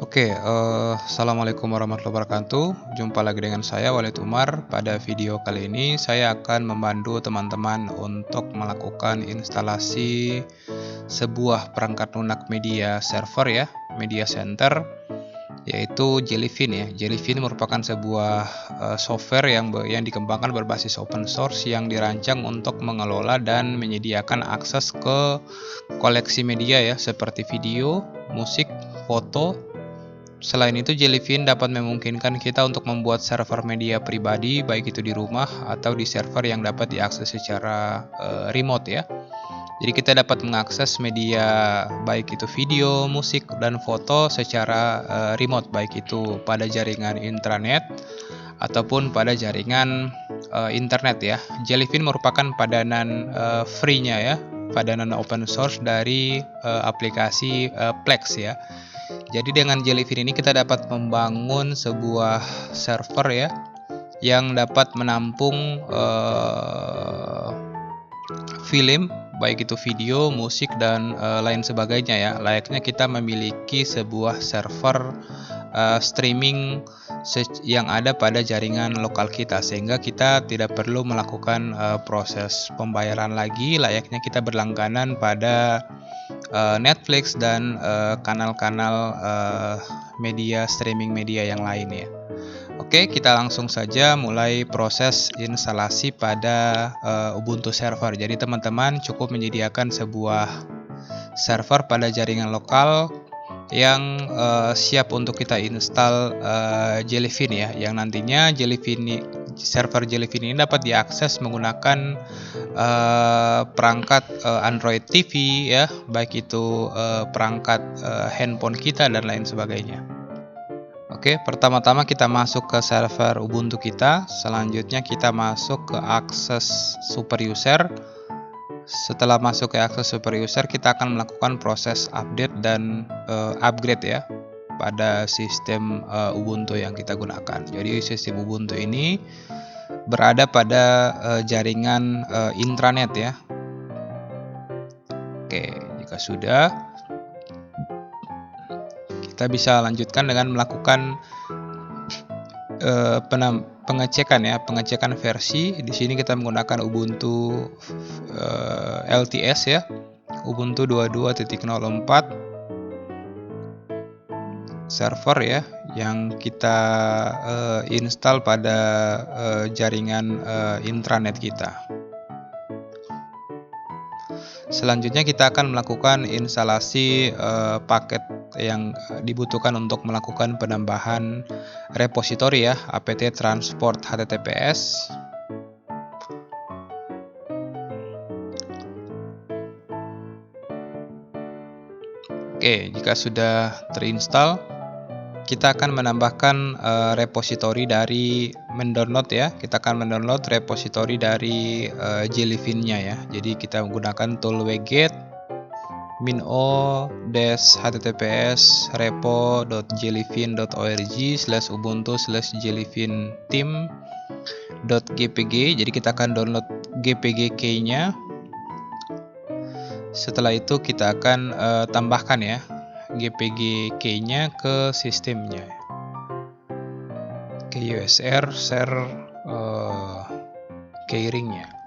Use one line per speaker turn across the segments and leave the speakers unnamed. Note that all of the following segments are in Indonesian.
Assalamualaikum warahmatullahi wabarakatuh. Jumpa lagi dengan saya Walid Umar. Pada video kali ini saya akan membantu teman-teman untuk melakukan instalasi sebuah perangkat lunak media server ya, media center, yaitu Jellyfin ya. Jellyfin merupakan sebuah software yang dikembangkan berbasis open source yang dirancang untuk mengelola dan menyediakan akses ke koleksi media ya, seperti video, musik, foto. Selain itu, Jellyfin dapat memungkinkan kita untuk membuat server media pribadi, baik itu di rumah atau di server yang dapat diakses secara remote ya. Jadi kita dapat mengakses media baik itu video, musik, dan foto secara remote, baik itu pada jaringan intranet ataupun pada jaringan internet ya. Jellyfin merupakan padanan free-nya ya, padanan open source dari aplikasi Plex ya. Jadi dengan Jellyfin ini kita dapat membangun sebuah server ya yang dapat menampung film, baik itu video, musik, dan lain sebagainya ya. Layaknya kita memiliki sebuah server streaming yang ada pada jaringan lokal kita, sehingga kita tidak perlu melakukan proses pembayaran lagi, layaknya kita berlangganan pada Netflix dan kanal-kanal media streaming media yang lain ya. Oke, kita langsung saja mulai proses instalasi pada Ubuntu server. Jadi teman-teman cukup menyediakan sebuah server pada jaringan lokal yang siap untuk kita install Jellyfin ya, yang nantinya server Jellyfin ini dapat diakses menggunakan perangkat Android TV ya, baik itu perangkat handphone kita dan lain sebagainya. Oke, pertama-tama kita masuk ke server Ubuntu kita, selanjutnya kita masuk ke akses super user. Setelah masuk ke akses super user, kita akan melakukan proses update dan upgrade ya pada sistem Ubuntu yang kita gunakan. Jadi sistem Ubuntu ini berada pada jaringan intranet ya. Oke, jika sudah, kita bisa lanjutkan dengan melakukan pengecekan versi. Di sini kita menggunakan Ubuntu LTS ya, Ubuntu 22.04 server ya, yang kita install pada jaringan intranet kita. Selanjutnya kita akan melakukan instalasi paket yang dibutuhkan untuk melakukan penambahan repositori ya, apt transport https. Oke, jika sudah terinstall, kita akan menambahkan repositori dari mendownload ya. Kita akan mendownload repositori dari Jellyfin-nya ya. Jadi kita menggunakan tool wget -https repo.jellyfin.org/ubuntu/jellyfinteam.gpg. Jadi kita akan download gpg key-nya. Setelah itu kita akan tambahkan ya gpg key-nya ke sistemnya, ke USR share keyring-nya.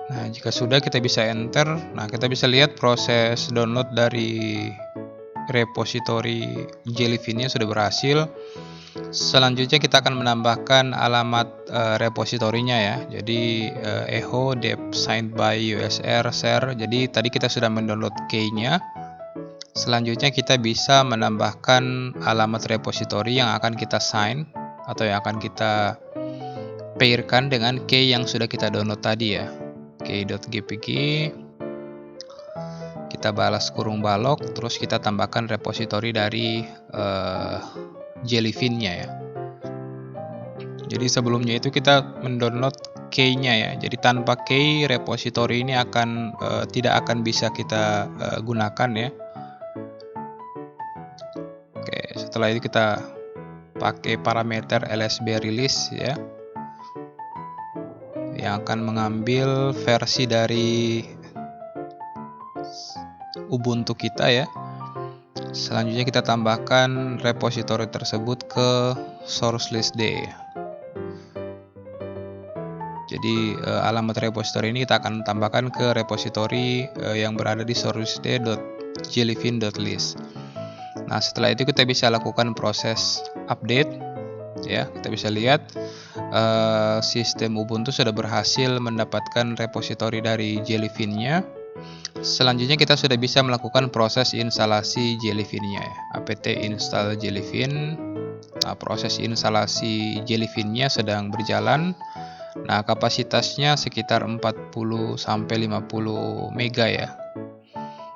Nah, jika sudah, kita bisa enter. Nah, kita bisa lihat proses download dari repositori Jellyfin-nya sudah berhasil. Selanjutnya kita akan menambahkan alamat repositorinya ya. Jadi echo dep signed by USR share. Jadi tadi kita sudah mendownload key-nya. Selanjutnya kita bisa menambahkan alamat repositori yang akan kita sign atau yang akan kita pairkan dengan key yang sudah kita download tadi ya. key.gpg, kita balas kurung balok, terus kita tambahkan repositori dari Jellyfin-nya ya. Jadi sebelumnya itu kita mendownload key-nya ya. Jadi tanpa key, repositori ini tidak akan bisa kita gunakan ya. Oke, setelah itu kita pakai parameter lsb release ya, yang akan mengambil versi dari Ubuntu kita ya. Selanjutnya kita tambahkan repositori tersebut ke source list D. Jadi alamat repositori ini kita akan tambahkan ke repositori yang berada di source d.jellyfin.list. Nah, setelah itu kita bisa lakukan proses update ya. Kita bisa lihat sistem Ubuntu sudah berhasil mendapatkan repositori dari Jellyfin-nya. Selanjutnya kita sudah bisa melakukan proses instalasi Jellyfin-nya ya. apt install Jellyfin. Nah, proses instalasi Jellyfin-nya sedang berjalan. Nah, kapasitasnya sekitar 40 sampai 50 mega ya.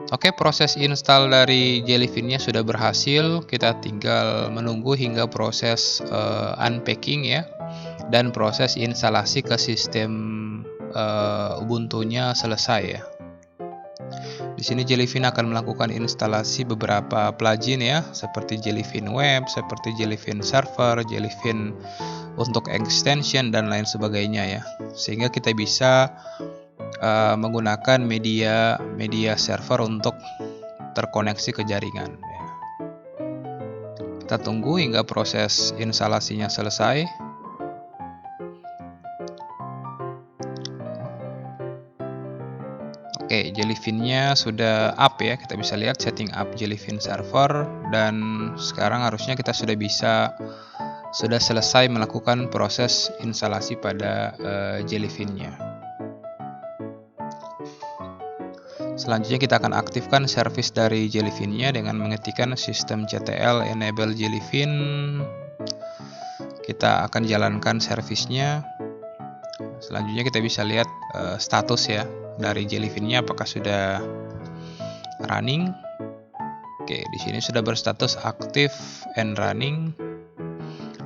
Oke, proses install dari Jellyfin-nya sudah berhasil. Kita tinggal menunggu hingga proses unpacking ya, dan proses instalasi ke sistem Ubuntu-nya selesai ya. Di sini Jellyfin akan melakukan instalasi beberapa plugin ya, seperti Jellyfin Web, seperti Jellyfin Server, Jellyfin untuk extension dan lain sebagainya ya. Sehingga kita bisa menggunakan media server untuk terkoneksi ke jaringan ya. Kita tunggu hingga proses instalasinya selesai. Oke, Jellyfin-nya sudah up ya. Kita bisa lihat setting up Jellyfin server, dan sekarang harusnya kita sudah selesai melakukan proses instalasi pada Jellyfin-nya. Selanjutnya kita akan aktifkan service dari Jellyfin-nya dengan mengetikkan systemctl enable Jellyfin. Kita akan jalankan service-nya. Selanjutnya kita bisa lihat status ya dari Jellyfin-nya, apakah sudah running. Oke, di sini sudah berstatus aktif and running,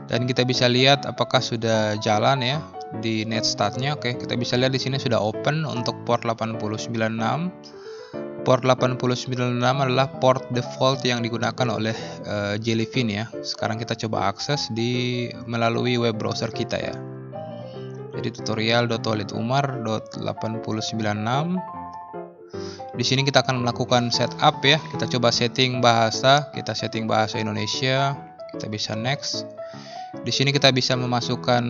dan kita bisa lihat apakah sudah jalan ya di net start-nya. Oke, kita bisa lihat di sini sudah open untuk port 8096. Port 8096 adalah port default yang digunakan oleh Jellyfin ya. Sekarang kita coba akses melalui web browser kita ya. Jadi tutorial.waletumar.896. Di sini kita akan melakukan setup ya. Kita coba setting bahasa. Kita setting bahasa Indonesia. Kita bisa next. Di sini kita bisa memasukkan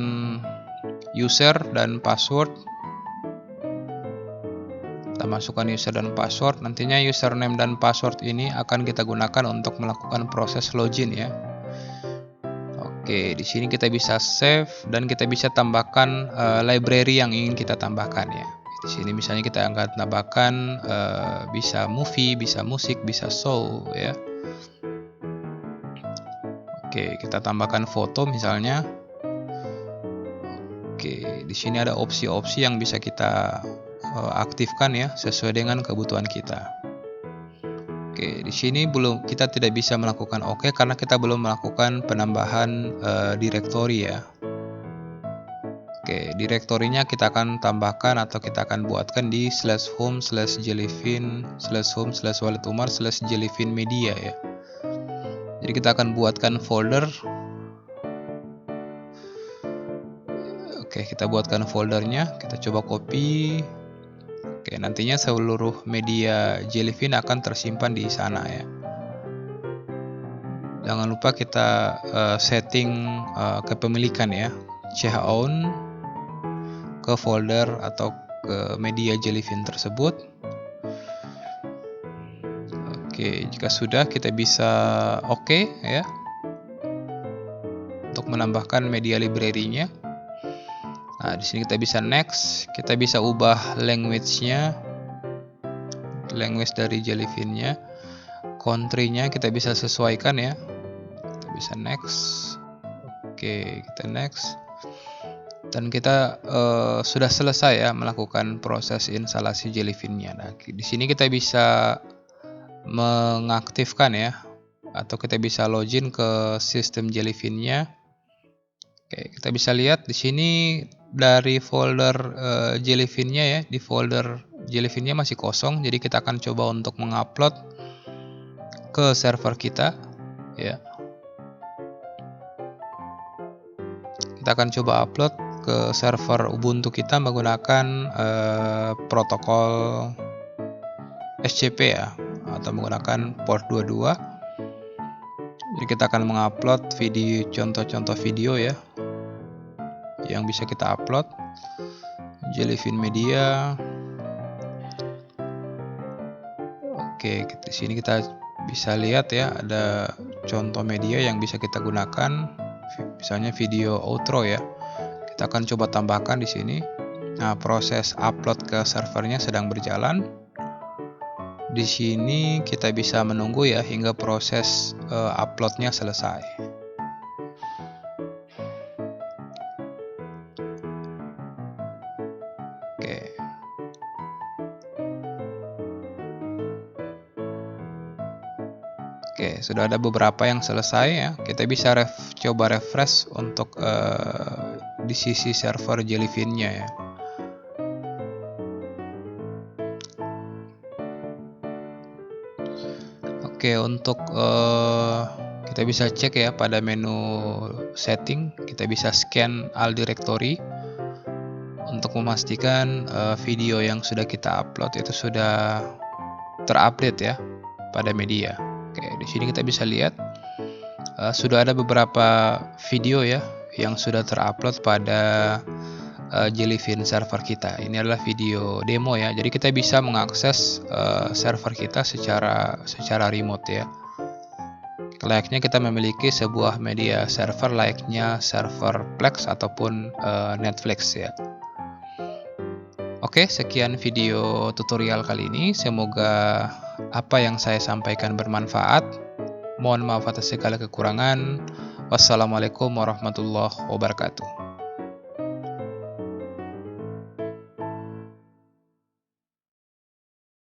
user dan password. Kita masukkan user dan password. Nantinya username dan password ini akan kita gunakan untuk melakukan proses login ya. Oke, di sini kita bisa save dan kita bisa tambahkan library yang ingin kita tambahkan ya. Di sini misalnya kita akan tambahkan bisa movie, bisa musik, bisa show ya. Oke, kita tambahkan foto misalnya. Oke, di sini ada opsi-opsi yang bisa kita aktifkan ya sesuai dengan kebutuhan kita. Oke, di sini kita tidak bisa melakukan OK karena kita belum melakukan penambahan direktori ya. Oke, direktorinya kita akan tambahkan atau kita akan buatkan di /home/jellyfin/home/waletumar/jellyfinmedia ya. Jadi kita akan buatkan folder. Oke, kita buatkan foldernya. Kita coba copy. Oke, nantinya seluruh media Jellyfin akan tersimpan di sana ya. Jangan lupa kita setting kepemilikan ya, chown ke folder atau ke media Jellyfin tersebut. Oke, jika sudah kita bisa OK ya untuk menambahkan media library-nya. Nah, di sini kita bisa next, kita bisa ubah language dari Jellyfin-nya, country-nya kita bisa sesuaikan ya. Kita bisa next. Oke, kita next. Dan kita sudah selesai ya melakukan proses instalasi Jellyfin-nya. Nah, di sini kita bisa mengaktifkan ya, atau kita bisa login ke sistem Jellyfin-nya. Oke, kita bisa lihat di sini dari folder Jellyfin-nya ya, di folder Jellyfin-nya masih kosong, jadi kita akan coba untuk mengupload ke server kita ya. kita akan coba upload ke server Ubuntu kita menggunakan protokol SCP ya, atau menggunakan port 22. Jadi kita akan mengupload video, contoh-contoh video ya yang bisa kita upload. Jellyfin Media. Oke, di sini kita bisa lihat ya, ada contoh media yang bisa kita gunakan, misalnya video outro ya. Kita akan coba tambahkan di sini. Nah, proses upload ke servernya sedang berjalan. Di sini kita bisa menunggu ya hingga proses uploadnya selesai. Oke, sudah ada beberapa yang selesai ya. Kita bisa coba refresh untuk di sisi server Jellyfin-nya ya. Oke, untuk kita bisa cek ya pada menu setting, kita bisa scan all directory untuk memastikan video yang sudah kita upload itu sudah terupdate ya pada media. Oke, di sini kita bisa lihat sudah ada beberapa video ya yang sudah terupload pada Jellyfin server kita. Ini adalah video demo ya. Jadi kita bisa mengakses server kita secara remote ya. Layaknya kita memiliki sebuah media server layaknya server Plex ataupun Netflix ya. Oke, sekian video tutorial kali ini. Semoga apa yang saya sampaikan bermanfaat. Mohon maaf atas segala kekurangan. Wassalamualaikum warahmatullahi wabarakatuh.